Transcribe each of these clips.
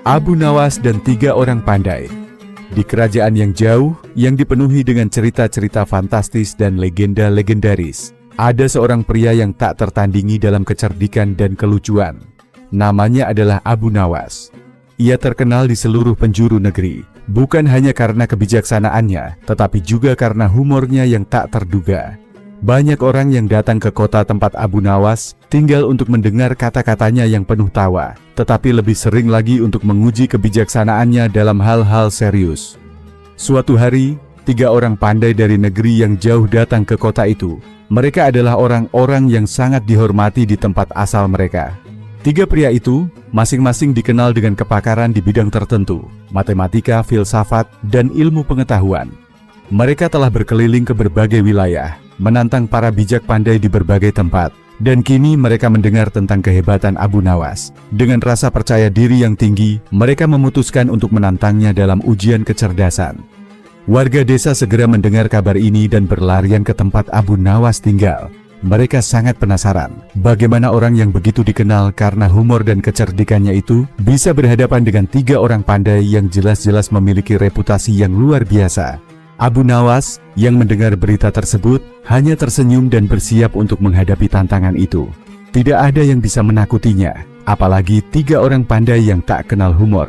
Abu Nawas dan 3 orang pandai. Di kerajaan yang jauh, yang dipenuhi dengan cerita-cerita fantastis dan legenda legendaris, ada seorang pria yang tak tertandingi dalam kecerdikan dan kelucuan. Namanya adalah Abu Nawas. Ia terkenal di seluruh penjuru negeri, bukan hanya karena kebijaksanaannya, tetapi juga karena humornya yang tak terduga. Banyak orang yang datang ke kota tempat Abu Nawas tinggal untuk mendengar kata-katanya yang penuh tawa, tetapi lebih sering lagi untuk menguji kebijaksanaannya dalam hal-hal serius. Suatu hari, 3 orang pandai dari negeri yang jauh datang ke kota itu. Mereka adalah orang-orang yang sangat dihormati di tempat asal mereka. 3 pria itu masing-masing dikenal dengan kepakaran di bidang tertentu, matematika, filsafat, dan ilmu pengetahuan. Mereka telah berkeliling ke berbagai wilayah, menantang para bijak pandai di berbagai tempat, dan kini mereka mendengar tentang kehebatan Abu Nawas. Dengan rasa percaya diri yang tinggi, mereka memutuskan untuk menantangnya dalam ujian kecerdasan. Warga desa segera mendengar kabar ini dan berlarian ke tempat Abu Nawas tinggal. Mereka sangat penasaran, bagaimana orang yang begitu dikenal karena humor dan kecerdikannya itu bisa berhadapan dengan 3 orang pandai yang jelas-jelas memiliki reputasi yang luar biasa. Abu Nawas yang mendengar berita tersebut hanya tersenyum dan bersiap untuk menghadapi tantangan itu. Tidak ada yang bisa menakutinya, apalagi 3 orang pandai yang tak kenal humor.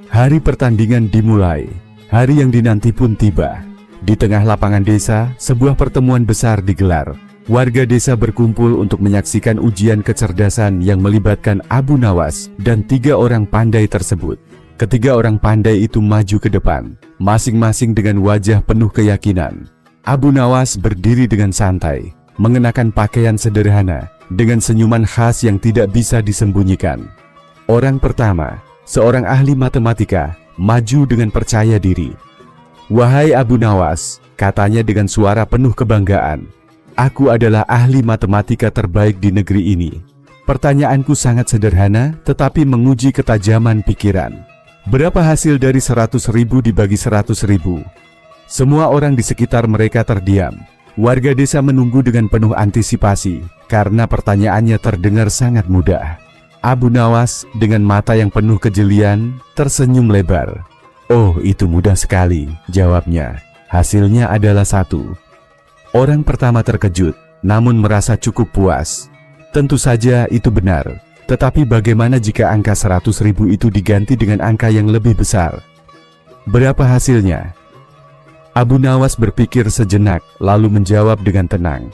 Hari pertandingan dimulai. Hari yang dinanti pun tiba. Di tengah lapangan desa, sebuah pertemuan besar digelar. Warga desa berkumpul untuk menyaksikan ujian kecerdasan yang melibatkan Abu Nawas dan 3 orang pandai tersebut. Ketiga orang pandai itu maju ke depan, masing-masing dengan wajah penuh keyakinan. Abu Nawas berdiri dengan santai, mengenakan pakaian sederhana, dengan senyuman khas yang tidak bisa disembunyikan. Orang pertama, seorang ahli matematika, maju dengan percaya diri. "Wahai Abu Nawas," katanya dengan suara penuh kebanggaan, "aku adalah ahli matematika terbaik di negeri ini. Pertanyaanku sangat sederhana, tetapi menguji ketajaman pikiran. Berapa hasil dari 100.000 dibagi 100.000? Semua orang di sekitar mereka terdiam. Warga desa menunggu dengan penuh antisipasi, karena pertanyaannya terdengar sangat mudah. Abu Nawas dengan mata yang penuh kejelian, tersenyum lebar. "Oh, itu mudah sekali," jawabnya. "Hasilnya adalah 1. Orang pertama terkejut, namun merasa cukup puas. Tentu saja itu benar. Tetapi bagaimana jika angka 100.000 itu diganti dengan angka yang lebih besar? Berapa hasilnya?" Abu Nawas berpikir sejenak, lalu menjawab dengan tenang.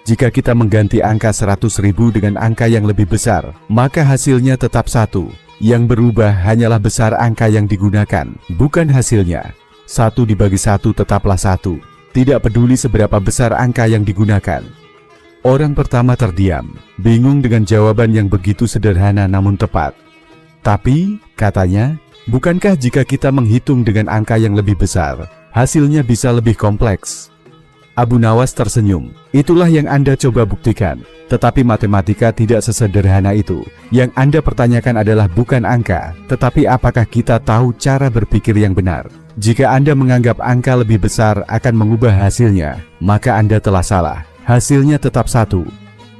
Jika kita mengganti angka 100.000 dengan angka yang lebih besar, maka hasilnya tetap 1. Yang berubah hanyalah besar angka yang digunakan, bukan hasilnya. 1 dibagi 1 tetaplah 1. Tidak peduli seberapa besar angka yang digunakan." Orang pertama terdiam, bingung dengan jawaban yang begitu sederhana namun tepat. "Tapi," katanya, "bukankah jika kita menghitung dengan angka yang lebih besar, hasilnya bisa lebih kompleks?" Abu Nawas tersenyum. "Itulah yang Anda coba buktikan. Tetapi matematika tidak sesederhana itu. Yang Anda pertanyakan adalah bukan angka, tetapi apakah kita tahu cara berpikir yang benar. Jika Anda menganggap angka lebih besar akan mengubah hasilnya, maka Anda telah salah. Hasilnya tetap 1.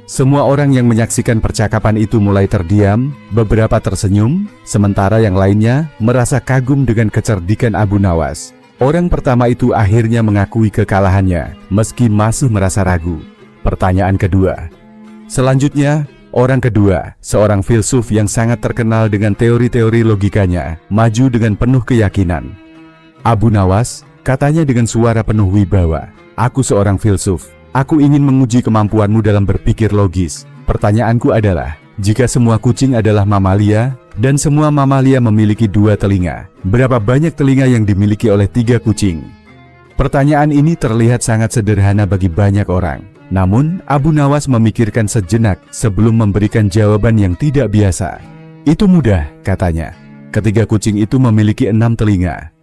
Semua orang yang menyaksikan percakapan itu mulai terdiam, beberapa tersenyum, sementara yang lainnya merasa kagum dengan kecerdikan Abu Nawas. Orang pertama itu akhirnya mengakui kekalahannya, meski masih merasa ragu. Pertanyaan kedua. Selanjutnya, orang kedua, seorang filsuf yang sangat terkenal dengan teori-teori logikanya, maju dengan penuh keyakinan. "Abu Nawas," katanya dengan suara penuh wibawa, "aku seorang filsuf. Aku ingin menguji kemampuanmu dalam berpikir logis. Pertanyaanku adalah, jika semua kucing adalah mamalia, dan semua mamalia memiliki 2 telinga, berapa banyak telinga yang dimiliki oleh 3 kucing?" Pertanyaan ini terlihat sangat sederhana bagi banyak orang. Namun, Abu Nawas memikirkan sejenak sebelum memberikan jawaban yang tidak biasa. "Itu mudah," katanya. "Ketiga kucing itu memiliki 6 telinga."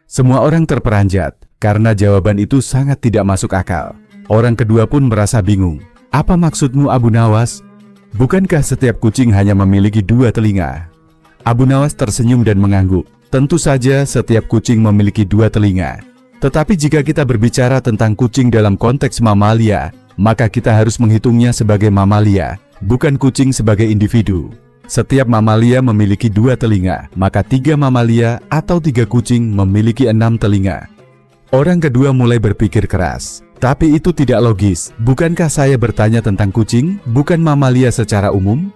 Semua orang terperanjat, karena jawaban itu sangat tidak masuk akal. Orang kedua pun merasa bingung. "Apa maksudmu, Abu Nawas? Bukankah setiap kucing hanya memiliki 2 telinga?" Abu Nawas tersenyum dan mengangguk. "Tentu saja setiap kucing memiliki 2 telinga. Tetapi jika kita berbicara tentang kucing dalam konteks mamalia, maka kita harus menghitungnya sebagai mamalia, bukan kucing sebagai individu. Setiap mamalia memiliki 2 telinga, maka 3 mamalia atau 3 kucing memiliki 6 telinga. Orang kedua mulai berpikir keras. Tapi itu tidak logis. Bukankah saya bertanya tentang kucing, bukan mamalia secara umum?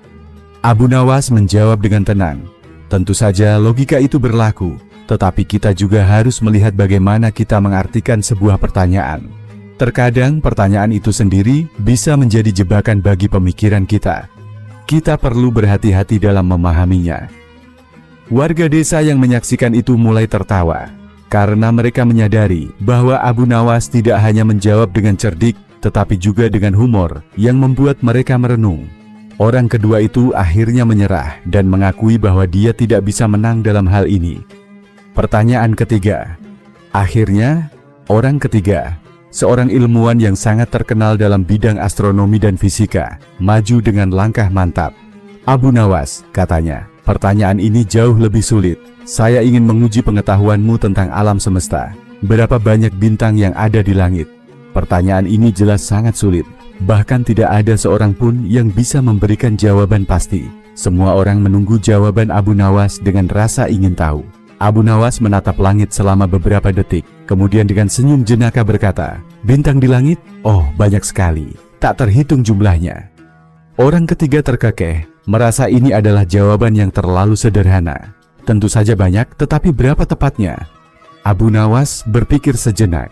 Abu Nawas menjawab dengan tenang. Tentu saja logika itu berlaku, tetapi kita juga harus melihat bagaimana kita mengartikan sebuah pertanyaan. Terkadang pertanyaan itu sendiri bisa menjadi jebakan bagi pemikiran kita. Kita perlu berhati-hati dalam memahaminya. Warga desa yang menyaksikan itu mulai tertawa, karena mereka menyadari bahwa Abu Nawas tidak hanya menjawab dengan cerdik, tetapi juga dengan humor yang membuat mereka merenung. Orang kedua itu akhirnya menyerah dan mengakui bahwa dia tidak bisa menang dalam hal ini. Pertanyaan ketiga. Akhirnya, orang ketiga, seorang ilmuwan yang sangat terkenal dalam bidang astronomi dan fisika, maju dengan langkah mantap. Abu Nawas, katanya, pertanyaan ini jauh lebih sulit. Saya ingin menguji pengetahuanmu tentang alam semesta. Berapa banyak bintang yang ada di langit? Pertanyaan ini jelas sangat sulit. Bahkan tidak ada seorang pun yang bisa memberikan jawaban pasti. Semua orang menunggu jawaban Abu Nawas dengan rasa ingin tahu. Abu Nawas menatap langit selama beberapa detik. Kemudian dengan senyum jenaka berkata, "Bintang di langit? Oh, banyak sekali. Tak terhitung jumlahnya." Orang ketiga terkekeh, merasa ini adalah jawaban yang terlalu sederhana. Tentu saja banyak, tetapi berapa tepatnya? Abu Nawas berpikir sejenak.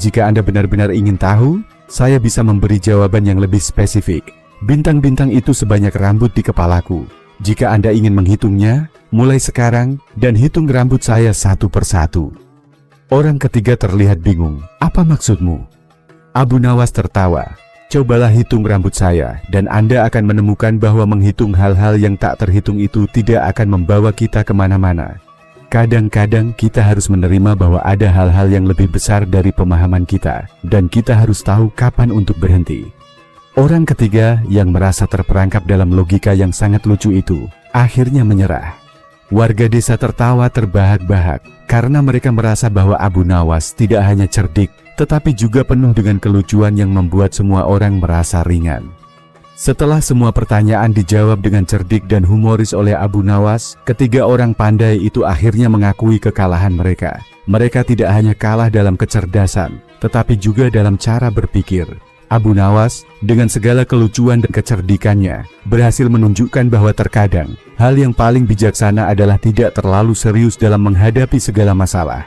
Jika Anda benar-benar ingin tahu, saya bisa memberi jawaban yang lebih spesifik. Bintang-bintang itu sebanyak rambut di kepalaku. Jika Anda ingin menghitungnya, mulai sekarang dan hitung rambut saya satu persatu. Orang ketiga terlihat bingung. Apa maksudmu? Abu Nawas tertawa. Cobalah hitung rambut saya, dan Anda akan menemukan bahwa menghitung hal-hal yang tak terhitung itu tidak akan membawa kita kemana-mana. Kadang-kadang kita harus menerima bahwa ada hal-hal yang lebih besar dari pemahaman kita, dan kita harus tahu kapan untuk berhenti. Orang ketiga yang merasa terperangkap dalam logika yang sangat lucu itu, akhirnya menyerah. Warga desa tertawa terbahak-bahak, karena mereka merasa bahwa Abu Nawas tidak hanya cerdik, tetapi juga penuh dengan kelucuan yang membuat semua orang merasa ringan. Setelah semua pertanyaan dijawab dengan cerdik dan humoris oleh Abu Nawas, ketiga orang pandai itu akhirnya mengakui kekalahan mereka. Mereka tidak hanya kalah dalam kecerdasan, tetapi juga dalam cara berpikir. Abu Nawas, dengan segala kelucuan dan kecerdikannya, berhasil menunjukkan bahwa terkadang, hal yang paling bijaksana adalah tidak terlalu serius dalam menghadapi segala masalah.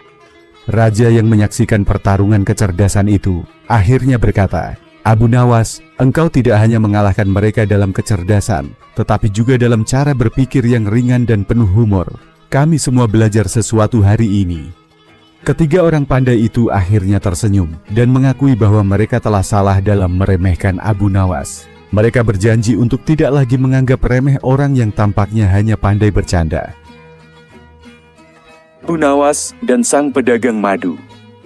Raja yang menyaksikan pertarungan kecerdasan itu, akhirnya berkata, "Abu Nawas, engkau tidak hanya mengalahkan mereka dalam kecerdasan, tetapi juga dalam cara berpikir yang ringan dan penuh humor. Kami semua belajar sesuatu hari ini." Ketiga orang pandai itu akhirnya tersenyum dan mengakui bahwa mereka telah salah dalam meremehkan Abu Nawas. Mereka berjanji untuk tidak lagi menganggap remeh orang yang tampaknya hanya pandai bercanda. Abu Nawas dan sang pedagang madu.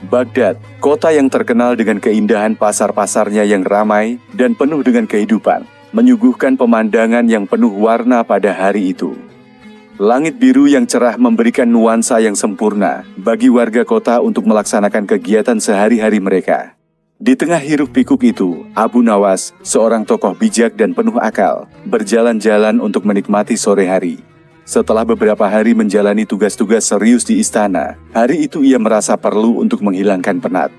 Baghdad, kota yang terkenal dengan keindahan pasar-pasarnya yang ramai dan penuh dengan kehidupan, menyuguhkan pemandangan yang penuh warna pada hari itu. Langit biru yang cerah memberikan nuansa yang sempurna bagi warga kota untuk melaksanakan kegiatan sehari-hari mereka. Di tengah hiruk-pikuk itu, Abu Nawas, seorang tokoh bijak dan penuh akal, berjalan-jalan untuk menikmati sore hari. Setelah beberapa hari menjalani tugas-tugas serius di istana, hari itu ia merasa perlu untuk menghilangkan penat.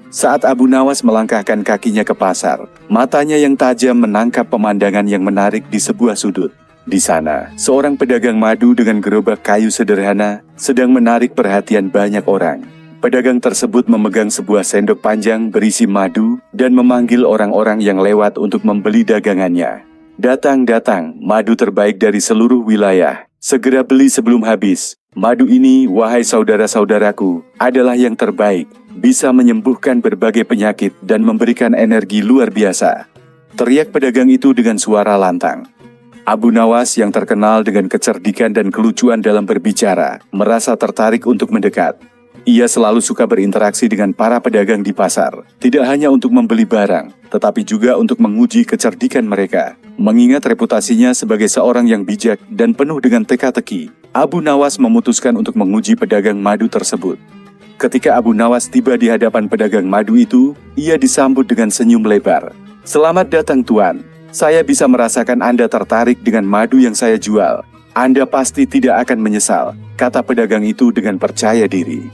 Saat Abu Nawas melangkahkan kakinya ke pasar, matanya yang tajam menangkap pemandangan yang menarik di sebuah sudut. Di sana, seorang pedagang madu dengan gerobak kayu sederhana sedang menarik perhatian banyak orang. Pedagang tersebut memegang sebuah sendok panjang berisi madu dan memanggil orang-orang yang lewat untuk membeli dagangannya. "Datang, datang, madu terbaik dari seluruh wilayah. Segera beli sebelum habis. Madu ini, wahai saudara-saudaraku, adalah yang terbaik. Bisa menyembuhkan berbagai penyakit dan memberikan energi luar biasa." Teriak pedagang itu dengan suara lantang. Abu Nawas yang terkenal dengan kecerdikan dan kelucuan dalam berbicara, merasa tertarik untuk mendekat. Ia selalu suka berinteraksi dengan para pedagang di pasar, tidak hanya untuk membeli barang, tetapi juga untuk menguji kecerdikan mereka. Mengingat reputasinya sebagai seorang yang bijak dan penuh dengan teka-teki, Abu Nawas memutuskan untuk menguji pedagang madu tersebut. Ketika Abu Nawas tiba di hadapan pedagang madu itu, ia disambut dengan senyum lebar. "Selamat datang Tuan. Saya bisa merasakan Anda tertarik dengan madu yang saya jual. Anda pasti tidak akan menyesal, kata pedagang itu dengan percaya diri.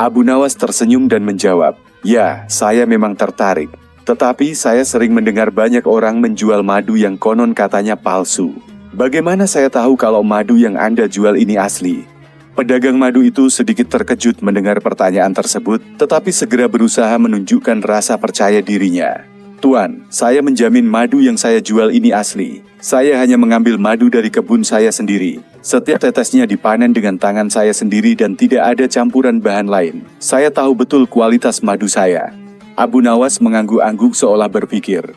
Abu Nawas tersenyum dan menjawab, ya, saya memang tertarik. Tetapi saya sering mendengar banyak orang menjual madu yang konon katanya palsu. Bagaimana saya tahu kalau madu yang Anda jual ini asli? Pedagang madu itu sedikit terkejut mendengar pertanyaan tersebut, tetapi segera berusaha menunjukkan rasa percaya dirinya. Tuan, saya menjamin madu yang saya jual ini asli. Saya hanya mengambil madu dari kebun saya sendiri. Setiap tetesnya dipanen dengan tangan saya sendiri dan tidak ada campuran bahan lain. Saya tahu betul kualitas madu saya. Abu Nawas mengangguk-angguk seolah berpikir,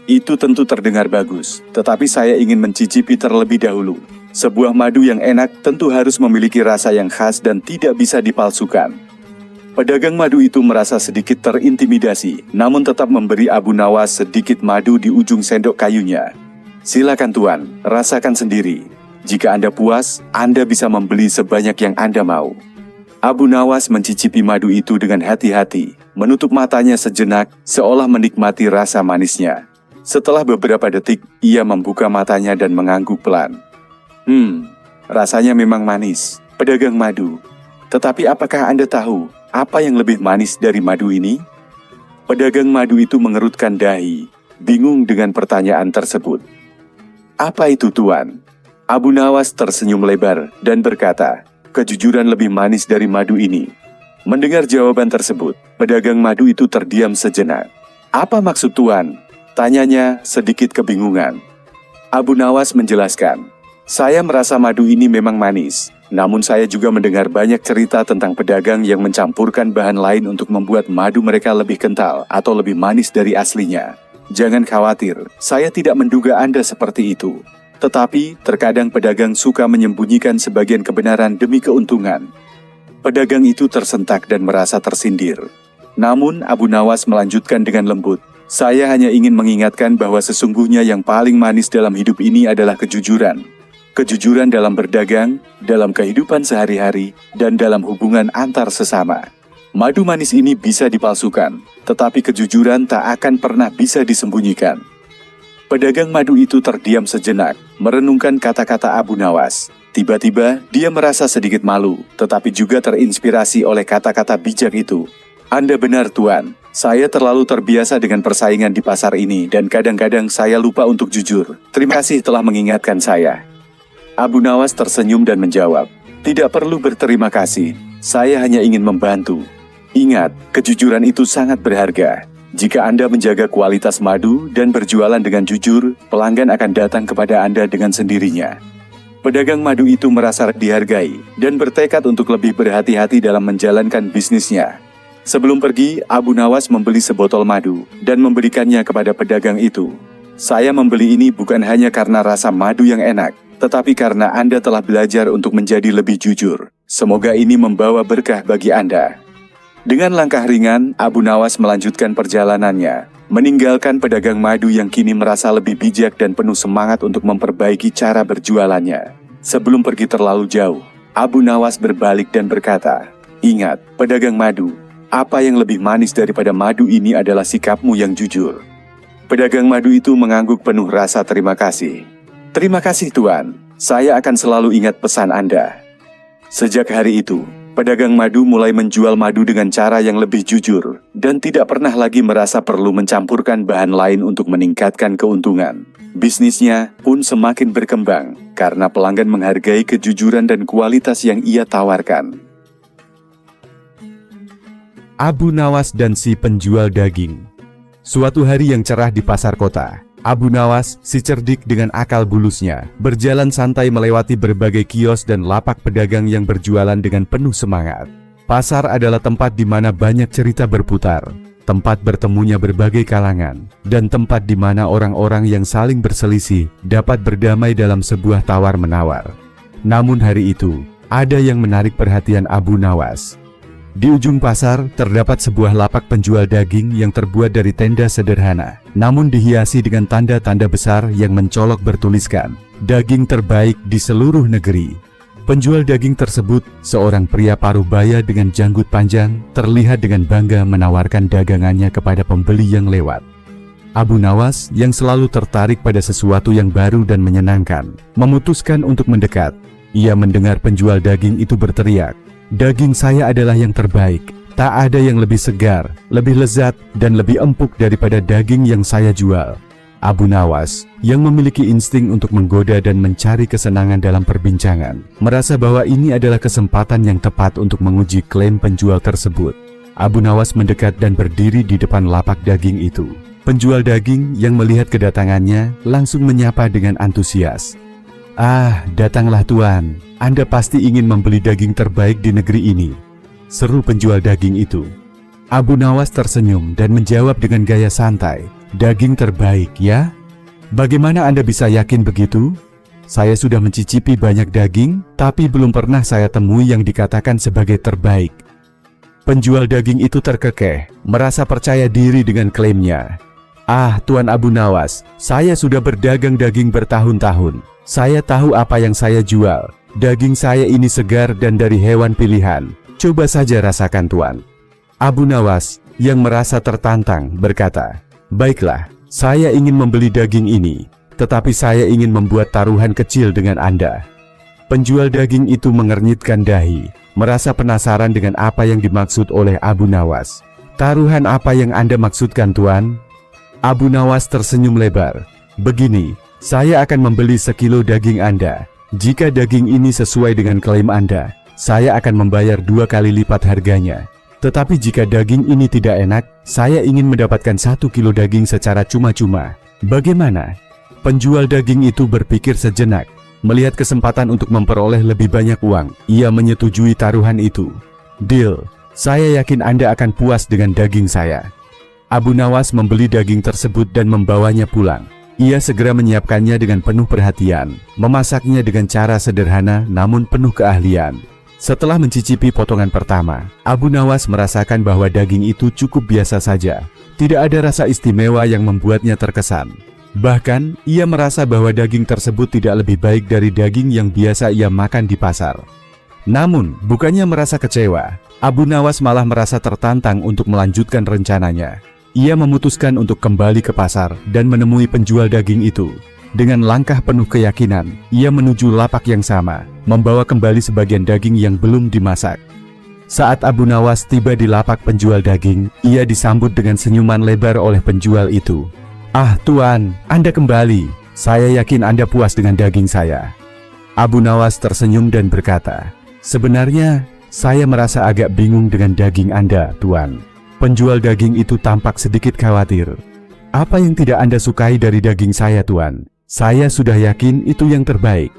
itu tentu terdengar bagus, tetapi saya ingin mencicipi terlebih dahulu. Sebuah madu yang enak tentu harus memiliki rasa yang khas dan tidak bisa dipalsukan. Pedagang madu itu merasa sedikit terintimidasi, namun tetap memberi Abu Nawas sedikit madu di ujung sendok kayunya. Silakan Tuan, rasakan sendiri. Jika Anda puas, Anda bisa membeli sebanyak yang Anda mau. Abu Nawas mencicipi madu itu dengan hati-hati, menutup matanya sejenak, seolah menikmati rasa manisnya. Setelah beberapa detik, ia membuka matanya dan mengangguk pelan. Rasanya memang manis, pedagang madu. Tetapi apakah Anda tahu apa yang lebih manis dari madu ini? Pedagang madu itu mengerutkan dahi, bingung dengan pertanyaan tersebut. Apa itu Tuan? Abu Nawas tersenyum lebar dan berkata, kejujuran lebih manis dari madu ini. Mendengar jawaban tersebut, pedagang madu itu terdiam sejenak. Apa maksud Tuan? Tanyanya sedikit kebingungan. Abu Nawas menjelaskan, saya merasa madu ini memang manis, namun saya juga mendengar banyak cerita tentang pedagang yang mencampurkan bahan lain untuk membuat madu mereka lebih kental atau lebih manis dari aslinya. Jangan khawatir, saya tidak menduga Anda seperti itu. Tetapi, terkadang pedagang suka menyembunyikan sebagian kebenaran demi keuntungan. Pedagang itu tersentak dan merasa tersindir. Namun, Abu Nawas melanjutkan dengan lembut, saya hanya ingin mengingatkan bahwa sesungguhnya yang paling manis dalam hidup ini adalah kejujuran. Kejujuran dalam berdagang, dalam kehidupan sehari-hari, dan dalam hubungan antar sesama. Madu manis ini bisa dipalsukan, tetapi kejujuran tak akan pernah bisa disembunyikan. Pedagang madu itu terdiam sejenak, merenungkan kata-kata Abu Nawas. Tiba-tiba, dia merasa sedikit malu, tetapi juga terinspirasi oleh kata-kata bijak itu. Anda benar Tuan, saya terlalu terbiasa dengan persaingan di pasar ini dan kadang-kadang saya lupa untuk jujur. Terima kasih telah mengingatkan saya. Abu Nawas tersenyum dan menjawab, tidak perlu berterima kasih, saya hanya ingin membantu. Ingat, kejujuran itu sangat berharga. Jika Anda menjaga kualitas madu dan berjualan dengan jujur, pelanggan akan datang kepada Anda dengan sendirinya. Pedagang madu itu merasa dihargai dan bertekad untuk lebih berhati-hati dalam menjalankan bisnisnya. Sebelum pergi, Abu Nawas membeli sebotol madu dan memberikannya kepada pedagang itu. Saya membeli ini bukan hanya karena rasa madu yang enak, tetapi karena Anda telah belajar untuk menjadi lebih jujur. Semoga ini membawa berkah bagi Anda. Dengan langkah ringan, Abu Nawas melanjutkan perjalanannya, meninggalkan pedagang madu yang kini merasa lebih bijak dan penuh semangat untuk memperbaiki cara berjualannya. Sebelum pergi terlalu jauh, Abu Nawas berbalik dan berkata, ingat, pedagang madu, apa yang lebih manis daripada madu ini adalah sikapmu yang jujur. Pedagang madu itu mengangguk penuh rasa terima kasih. Terima kasih Tuan, saya akan selalu ingat pesan Anda. Sejak hari itu, pedagang madu mulai menjual madu dengan cara yang lebih jujur dan tidak pernah lagi merasa perlu mencampurkan bahan lain untuk meningkatkan keuntungan. Bisnisnya pun semakin berkembang karena pelanggan menghargai kejujuran dan kualitas yang ia tawarkan. Abu Nawas dan si penjual daging. Suatu hari yang cerah di pasar kota, Abu Nawas, si cerdik dengan akal bulusnya, berjalan santai melewati berbagai kios dan lapak pedagang yang berjualan dengan penuh semangat. Pasar adalah tempat di mana banyak cerita berputar, tempat bertemunya berbagai kalangan, dan tempat di mana orang-orang yang saling berselisih dapat berdamai dalam sebuah tawar-menawar. Namun hari itu, ada yang menarik perhatian Abu Nawas. Di ujung pasar, terdapat sebuah lapak penjual daging yang terbuat dari tenda sederhana, namun dihiasi dengan tanda-tanda besar yang mencolok bertuliskan, daging terbaik di seluruh negeri. Penjual daging tersebut, seorang pria paruh baya dengan janggut panjang, terlihat dengan bangga menawarkan dagangannya kepada pembeli yang lewat. Abu Nawas yang selalu tertarik pada sesuatu yang baru dan menyenangkan, memutuskan untuk mendekat. Ia mendengar penjual daging itu berteriak, "Daging saya adalah yang terbaik. Tak ada yang lebih segar, lebih lezat, dan lebih empuk daripada daging yang saya jual." Abu Nawas yang memiliki insting untuk menggoda dan mencari kesenangan dalam perbincangan, merasa bahwa ini adalah kesempatan yang tepat untuk menguji klaim penjual tersebut. Abu Nawas mendekat dan berdiri di depan lapak daging itu. Penjual daging yang melihat kedatangannya langsung menyapa dengan antusias. "Ah, datanglah Tuan. Anda pasti ingin membeli daging terbaik di negeri ini," seru penjual daging itu. Abu Nawas tersenyum dan menjawab dengan gaya santai, "Daging terbaik, ya? Bagaimana Anda bisa yakin begitu? Saya sudah mencicipi banyak daging, tapi belum pernah saya temui yang dikatakan sebagai terbaik." Penjual daging itu terkekeh, merasa percaya diri dengan klaimnya. "Ah, Tuan Abu Nawas, saya sudah berdagang daging bertahun-tahun. Saya tahu apa yang saya jual. Daging saya ini segar dan dari hewan pilihan. Coba saja rasakan, Tuan." Abu Nawas yang merasa tertantang berkata, "Baiklah, saya ingin membeli daging ini, tetapi saya ingin membuat taruhan kecil dengan Anda." Penjual daging itu mengernyitkan dahi, merasa penasaran dengan apa yang dimaksud oleh Abu Nawas. "Taruhan apa yang Anda maksudkan, Tuan?" Abu Nawas tersenyum lebar. "Begini, saya akan membeli sekilo daging Anda. Jika daging ini sesuai dengan klaim Anda, saya akan membayar 2 kali lipat harganya. Tetapi jika daging ini tidak enak, saya ingin mendapatkan 1 kilo daging secara cuma-cuma. Bagaimana?" Penjual daging itu berpikir sejenak. Melihat kesempatan untuk memperoleh lebih banyak uang, ia menyetujui taruhan itu. "Deal, saya yakin Anda akan puas dengan daging saya." Abu Nawas membeli daging tersebut dan membawanya pulang. Ia segera menyiapkannya dengan penuh perhatian, memasaknya dengan cara sederhana namun penuh keahlian. Setelah mencicipi potongan pertama, Abu Nawas merasakan bahwa daging itu cukup biasa saja. Tidak ada rasa istimewa yang membuatnya terkesan. Bahkan, ia merasa bahwa daging tersebut tidak lebih baik dari daging yang biasa ia makan di pasar. Namun, bukannya merasa kecewa, Abu Nawas malah merasa tertantang untuk melanjutkan rencananya. Ia memutuskan untuk kembali ke pasar dan menemui penjual daging itu. Dengan langkah penuh keyakinan, ia menuju lapak yang sama, membawa kembali sebagian daging yang belum dimasak. Saat Abu Nawas tiba di lapak penjual daging, ia disambut dengan senyuman lebar oleh penjual itu. "Ah, Tuan, Anda kembali. Saya yakin Anda puas dengan daging saya." Abu Nawas tersenyum dan berkata, "Sebenarnya, saya merasa agak bingung dengan daging Anda, Tuan." Penjual daging itu tampak sedikit khawatir. "Apa yang tidak Anda sukai dari daging saya, Tuan? Saya sudah yakin itu yang terbaik."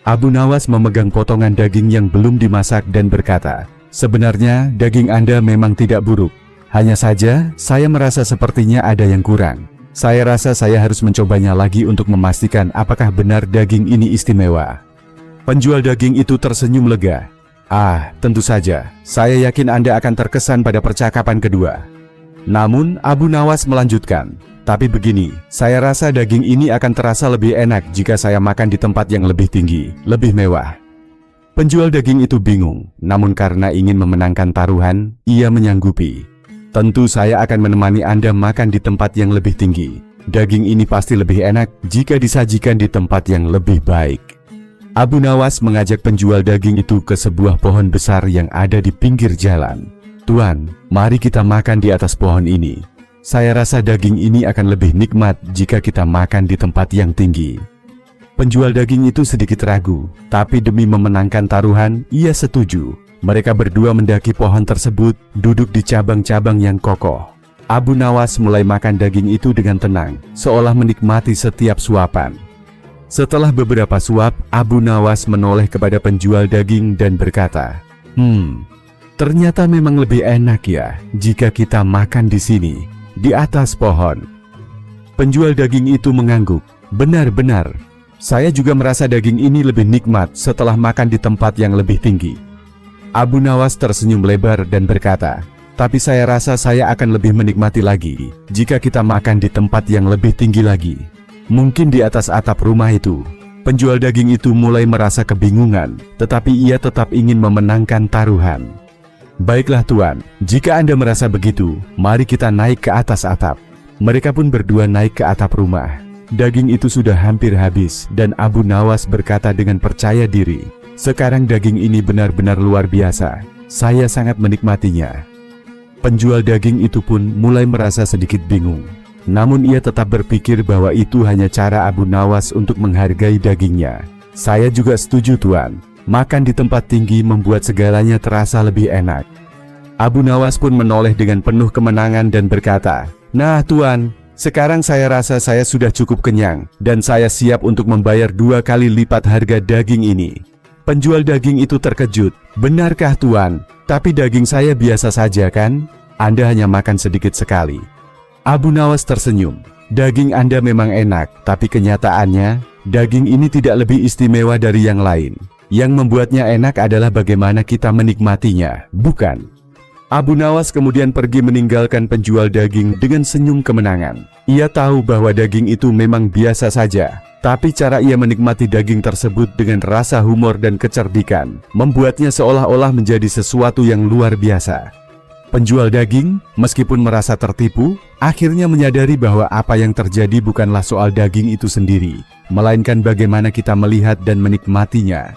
Abu Nawas memegang potongan daging yang belum dimasak dan berkata, "Sebenarnya daging Anda memang tidak buruk. Hanya saja saya merasa sepertinya ada yang kurang. Saya rasa saya harus mencobanya lagi untuk memastikan apakah benar daging ini istimewa." Penjual daging itu tersenyum lega. "Ah, tentu saja. Saya yakin Anda akan terkesan pada percakapan kedua." Namun, Abu Nawas melanjutkan, "Tapi begini, saya rasa daging ini akan terasa lebih enak jika saya makan di tempat yang lebih tinggi, lebih mewah." Penjual daging itu bingung, namun karena ingin memenangkan taruhan, ia menyanggupi. "Tentu saya akan menemani Anda makan di tempat yang lebih tinggi. Daging ini pasti lebih enak jika disajikan di tempat yang lebih baik." Abu Nawas mengajak penjual daging itu ke sebuah pohon besar yang ada di pinggir jalan. "Tuan, mari kita makan di atas pohon ini. Saya rasa daging ini akan lebih nikmat jika kita makan di tempat yang tinggi." Penjual daging itu sedikit ragu, tapi demi memenangkan taruhan, ia setuju. Mereka berdua mendaki pohon tersebut, duduk di cabang-cabang yang kokoh. Abu Nawas mulai makan daging itu dengan tenang, seolah menikmati setiap suapan. Setelah beberapa suap, Abu Nawas menoleh kepada penjual daging dan berkata, Ternyata memang lebih enak ya jika kita makan di sini, di atas pohon." Penjual daging itu mengangguk. "Benar-benar, saya juga merasa daging ini lebih nikmat setelah makan di tempat yang lebih tinggi." Abu Nawas tersenyum lebar dan berkata, "Tapi saya rasa saya akan lebih menikmati lagi jika kita makan di tempat yang lebih tinggi lagi. Mungkin di atas atap rumah itu." Penjual daging itu mulai merasa kebingungan, tetapi ia tetap ingin memenangkan taruhan. "Baiklah Tuan, jika Anda merasa begitu, mari kita naik ke atas atap." Mereka pun berdua naik ke atap rumah. Daging itu sudah hampir habis dan Abu Nawas berkata dengan percaya diri, "Sekarang daging ini benar-benar luar biasa. Saya sangat menikmatinya." Penjual daging itu pun mulai merasa sedikit bingung. Namun ia tetap berpikir bahwa itu hanya cara Abu Nawas untuk menghargai dagingnya. "Saya juga setuju, Tuan. Makan di tempat tinggi membuat segalanya terasa lebih enak." Abu Nawas pun menoleh dengan penuh kemenangan dan berkata, "Nah, Tuan, sekarang saya rasa saya sudah cukup kenyang dan saya siap untuk membayar 2 kali lipat harga daging ini." Penjual daging itu terkejut. "Benarkah, Tuan? Tapi daging saya biasa saja kan? Anda hanya makan sedikit sekali." Abu Nawas tersenyum. "Daging Anda memang enak, tapi kenyataannya, daging ini tidak lebih istimewa dari yang lain. Yang membuatnya enak adalah bagaimana kita menikmatinya, bukan?" Abu Nawas kemudian pergi meninggalkan penjual daging dengan senyum kemenangan. Ia tahu bahwa daging itu memang biasa saja, tapi cara ia menikmati daging tersebut dengan rasa humor dan kecerdikan membuatnya seolah-olah menjadi sesuatu yang luar biasa. Penjual daging, meskipun merasa tertipu, akhirnya menyadari bahwa apa yang terjadi bukanlah soal daging itu sendiri, melainkan bagaimana kita melihat dan menikmatinya.